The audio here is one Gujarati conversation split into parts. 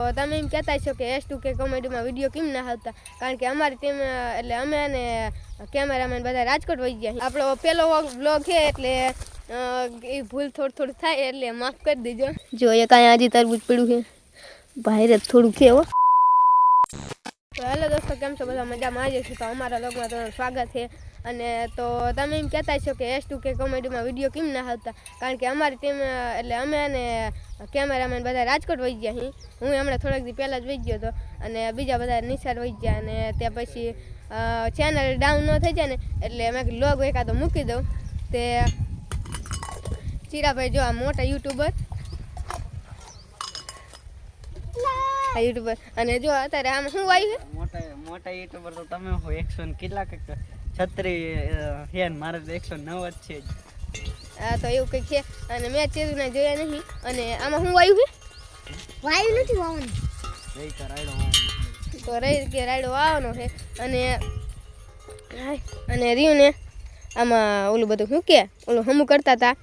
તમે એમ કહેતા છો કે S2K કોમેડીમાં વિડીયો કેમ ના આવતા, કારણ કે અમારી ટીમ એટલે અમે અને કેમેરામેન બધા રાજકોટ વહી ગયા. આપણો પહેલો વ્લોગ છે એટલે એ ભૂલ થોડું થાય એટલે માફ કરી દેજો. જો એ કાંઈ આજે તરબૂચ પડ્યું છે, બહાર જ થોડું છે હો. તો હેલો દોસ્તો, કેમ છો બધા? મજામાં આવી જશે. તો અમારા લોગમાં તમારું સ્વાગત છે. અને તો તમે એમ કહેતા છો કે S2K કોમેડીમાં વિડીયો કેમ ના આવતા, કારણ કે અમારી ટીમ એટલે અમે અને કેમેરામેન બધા રાજકોટ વહી ગયા છીએ. હું હમણાં થોડાક દી પહેલાં જ વહી ગયો હતો અને બીજા બધા નિશાળ વહી ગયા. અને ત્યાં પછી ચેનલ ડાઉન ન થઈ જાય ને એટલે મેં લોગ એકાદો મૂકી દઉં. તે ચીરાભાઈ જો આ મોટા યુટ્યુબર અને જો અત્યારે આમ શું આવ્યું મોટા યુટ્યુબર તો તમે હો. 100 કેટલા છત્રી હે, મારે તો 109 જ છે. હા તો એવું કંઈક છે. અને મેં ચેદુને જોયા નહીં. અને આમાં શું આવ્યું છે? વાયુ નથી વાવવાનું, તો રહી કે રાયડો આવવાનો છે. અને રહ્યું ને આમાં ઓલું બધું શું કે ઓલું હમું કરતા હતા.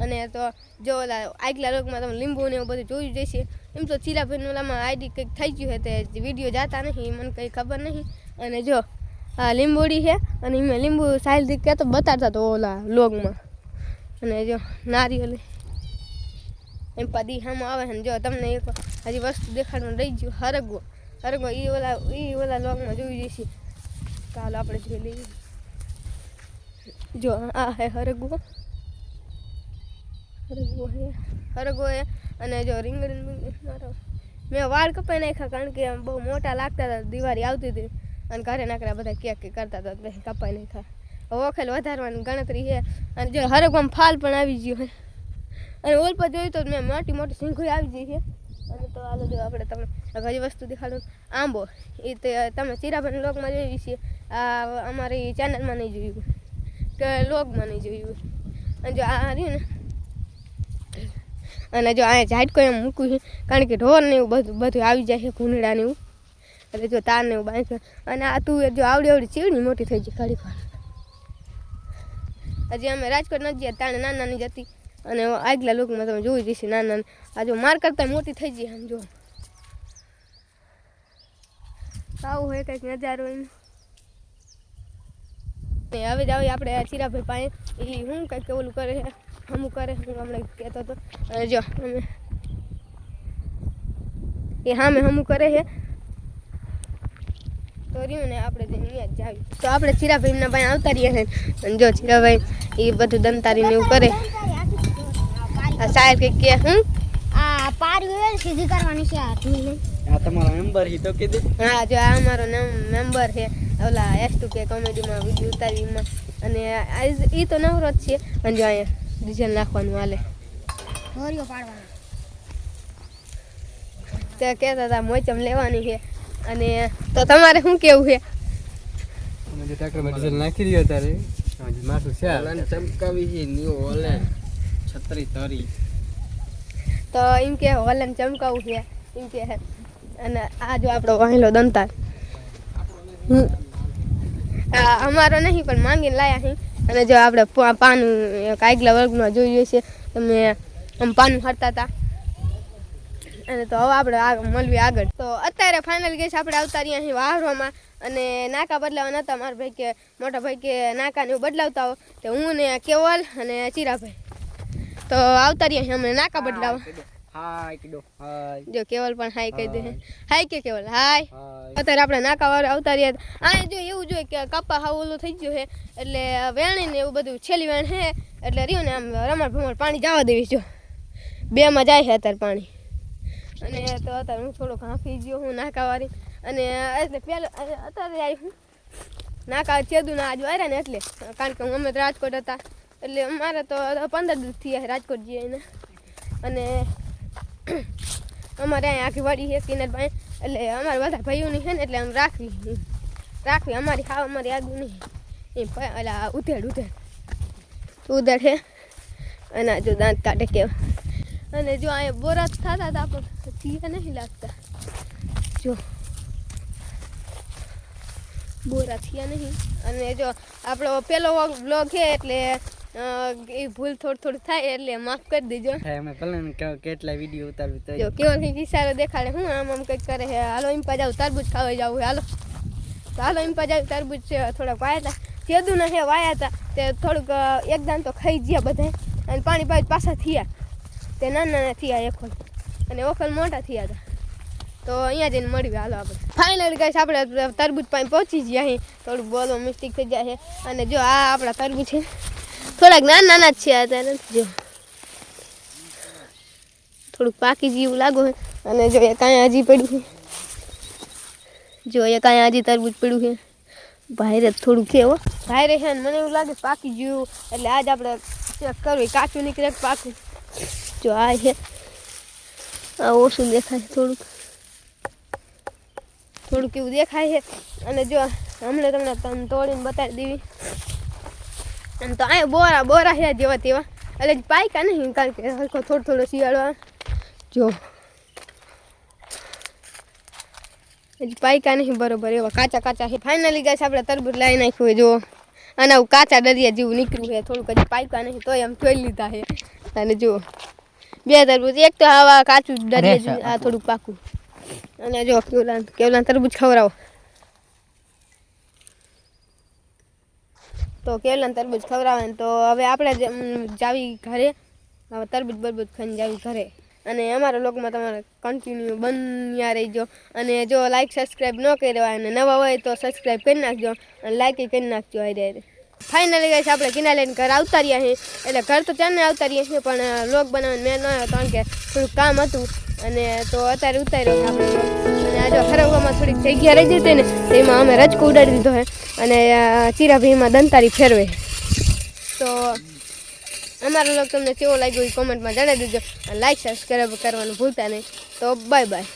અને તો જો ઓલા આગલા લોકમાં તમે લીંબુ ને એવું બધું જોયું જશે. એમ તો ચીરાભાઈનું ઓલામાં આઈડી કંઈક થઈ ગયું છે, તે વિડીયો જાતા નહીં, મને કંઈ ખબર નહીં. અને જો આ લીંબોડી છે અને એમાં લીંબુ સાઈલથી કહેતો બતાડતા તો ઓલા લોગમાં. અને જો નારિયેળ એમ પદી સામે આવે છે ને જો તમને એક હજી વસ્તુ દેખાડવાનું રહી ગયું, હરગવો એ ઓલા લોગમાં જોઈ જશે. ચાલો આપણે જોઈ લઈએ. જો આ હે હરગવો હે. અને જો રીંગણ મેં વાળ કપાઈ નાખ્યા, કારણ કે બહુ મોટા લાગતા હતા. દિવાળી આવતી હતી અને ઘરે નાકરા બધા કેક કરતા હતા, પછી કપાઈ નાખ્યા. વખેલ વધારવાની ગણતરી છે. અને જો હરગવામાં ફાલ પણ આવી ગયો છે. અને ઓલ પર જોયું તો મેં મોટી સિંગોઈ આવી ગઈ છે. અને તો હાલો જો આપણે તમને હજી વસ્તુ દેખાડું. આંબો એ તો તમે ચીરાભાઈના લોગમાં જોઈ છે, આ અમારી ચેનલમાં નહીં જોયું કે લોગમાં નહીં જોયું. અને જો આ રહ્યું ને, અને જો અહીંયા ઝાટકો એમ મૂક્યું છે, કારણ કે ઢોર ને એવું બધું આવી જાય છે, ઘૂંટડા ને એવું. એટલે જો તાર ને એવું બાંધ્યું. અને આ તું જો આવડી ચીવડી મોટી થઈ ગઈ ઘડી વાર. હજી અમે રાજકોટ નથી ગયા, તાણે નાની જતી. અને આગલા લોકમાં તમે જોઈ જશે નાના. આ જો માર કરતા મોટી થઈ ગઈ. આમ જો આવું હોય કંઈક નજારો એનો. હવે જ આવી આપણે ચીરાભાઈ પાસે. એ શું કંઈક ઓલું કરે છે, હમું કરે હું હમણાં કહેતો હતો. અને જો એ સામે હમું કરે છે. તો રહ્યું ને આપણે અહીંયા જ જાવી. તો આપણે ચીરાભાઈના પાસે આવતા રહ્યા છે. અને જો ચીરાભાઈ એ બધું દમતારીને એવું કરે. આ સાહેબ કંઈક કે હું આ પારી સીધી કરવાની છે. આ તમારો મેમ્બર હી તો કીધું. હા જો આ અમારો મેમ્બર છે ઓલા S2K કોમેડીમાં વિડીયો ઉતારીમાં. અને એ તો નવરો જ છે. અને જો અહીંયા ડીઝલ નાખવાનું હાલે, હોરીઓ પાડવાનો. તે કહેતા હતા મોચમ લેવાની છે. અને તો તમારે શું કેવું છે? અમે જે ટ્રેક્ટરમાં ડીઝલ નાખી રહ્યો ત્યારે માથું છે ચમકાવી છે ન્યુ ઓલે છત્રી તરી. તો એમ કે હોલન ચમકાવું છે એમ કે. અને આ જો આપણો વાહેલો દંતાર અમારો નહીં પણ માંગીને લાયા છે. અને જો આપણે પાનું આગલા વર્ગમાં જોઈએ છે, તમે આમ પાનું હરતા હતા. અને તો હવે આપણે મળવી આગળ. તો અત્યારે ફાઇનલ ગેસ આપણે આવતા રહ્યા છીએ વાહરોમાં. અને નાકા બદલાવા નતા. મારા ભાઈ કે મોટા ભાઈ કે નાકા ને એવું બદલાવતા હો. તો હું ને કેવલ અને ચીરાભાઈ તો આવતા રહ્યા છીએ અમને નાકા બદલાવા. હાય કીધો હાય. જો કેવલ પણ હાય કહી દે. હાય કે કેવલ હાય. અત્યારે આપણે નાકા વાળા આવતા રહ્યા. આ જો એવું જોઈએ કે કપા હાવ ઓલું થઈ ગયું છે, એટલે વેણી ને એવું બધું છેલ્લી વેણ છે. એટલે રહ્યું ને આમ રમણ ભમણ પાણી જવા દેવી. જો 2માં જાય છે અત્યારે પાણી. અને તો અત્યારે હું થોડોક હાંફી ગયો હું નાકાવાળી. અને એટલે પહેલાં અત્યારે આવી હું નાકા ચેદુના આજુ આવ્યા ને એટલે, કારણ કે હું અમે રાજકોટ હતા. એટલે અમારે તો 15 દિવસ થયા રાજકોટ જઈએ ને. અને અમારે અહીંયા આખી વાડી છે કિનાર પાસે. એટલે અમારે બધા ભાઈઓની છે ને, એટલે આમ રાખવી અમારી ખાવા અમારી આગળ નહીં એમ. એટલે ઉધેડ છે. અને જો દાંત કાઢે કેવા. અને જો અહીંયા બોરા થતા હતા પણ થયા નહીં લાગતા. જો બોરા થયા નહીં. અને જો આપણો પહેલો વ્લોગ છે એટલે એ ભૂલ થોડું થાય એટલે માફ કરી દેજો. અમે ભલે ને કેટલા વિડીયો ઉતારવી તો જો કેવો કંઈક ઈશારો દેખાડે હું આમ કંઈક કરે છે. હાલો એમ પા જાવ તરબૂચ ખાવા જવું હાલો. તો હાલો એમ પા જાવ તરબૂચ થોડાક વાયા હતા જેદું ના હે વાયા હતા તે થોડુંક એકદમ તો ખાઈ ગયા બધા અને પાણી પાછા થયા તે નાના થયા એખોલ અને ઓખલ મોટા થયા હતા. તો અહીંયા જઈને મળ્યું હાલો આપણે ફાઇનલ ગાઈસ આપણે તરબૂચ પાસે પહોંચી ગયા અહીં થોડુંક બોલો મિસ્ટેક થઈ જાય છે. અને જો આ આપણા તરબૂચ છે થોડાક નાના જ છે અત્યારે જો થોડુંક પાકી જેવું લાગો છે. અને જો એ કાંઈ હજી પડ્યું છે જો એ કાંઈ હજી તરબૂચ પડ્યું છે ભાઈરે થોડુંક છે હો ભાઈરે છે ને મને એવું લાગે પાકી જેવું એટલે આજ આપણે ચેક કરવું કાચું નીકળે પાકું. જો આ છે આ ઓછું દેખાય થોડુંક એવું દેખાય છે. અને જો હમણાં તમને તોડીને બતાવી દેવી અને તો અહીંયા બોરા છે જેવા તેવા એટલે પાયકા નહીં કારણ કે હલકો થોડો શિયાળો જો હજી પાયકા નહીં બરોબર એવા કાચા છે. ફાઇનલી ગાઈસ આપણે તરબૂચ લાવી નાખ્યું હોય જો અને આવું કાચા દરિયા જેવું નીકળ્યું છે થોડુંક હજી પાયકા નહીં તોય આમ જોઈ લીધા છે. અને જો બે તરબૂચ એક તો આવા કાચું દરિયા જેવું આ થોડુંક પાકું. અને જો કેવલાન તરબૂચ ખવડાવો તો કેવલાન તરબૂચ ખવડાવે ને તો હવે આપણે જાવી ઘરે હવે તરબૂચ ખાઈને જાવી ઘરે. અને અમારા લોકમાં તમારે કન્ટિન્યુ બન્યા રહીજો. અને જો લાઈક સબસ્ક્રાઈબ ન કર્યો અને નવા હોય તો સબસ્ક્રાઈબ કરી નાખજો અને લાઈક કરી નાખજો. હારે ફાઇનલી ગાઈસ આપણે કિના લઈને ઘર આવતા રહ્યા છીએ એટલે ઘર તો ચાને આવતા રહ્યા છીએ પણ લોક બનાવવાનું મેં ન આવ્યો કારણ કે થોડુંક કામ હતું અને તો અત્યારે ઉતાર્યો આપણે. અને આજે ફરવામાં થોડીક જગ્યા રહી જતી ને એમાં અમે રજકો ઉડાડી દીધો છે અને ચીરાભાઈમાં દંતારી ફેરવે. તો અમારો લોક તમને કેવો લાગ્યો એ કોમેન્ટમાં જણાવી દેજો અને લાઈક સબસ્ક્રાઈબ કરવાનું ભૂલતા નહીં. તો બાય બાય.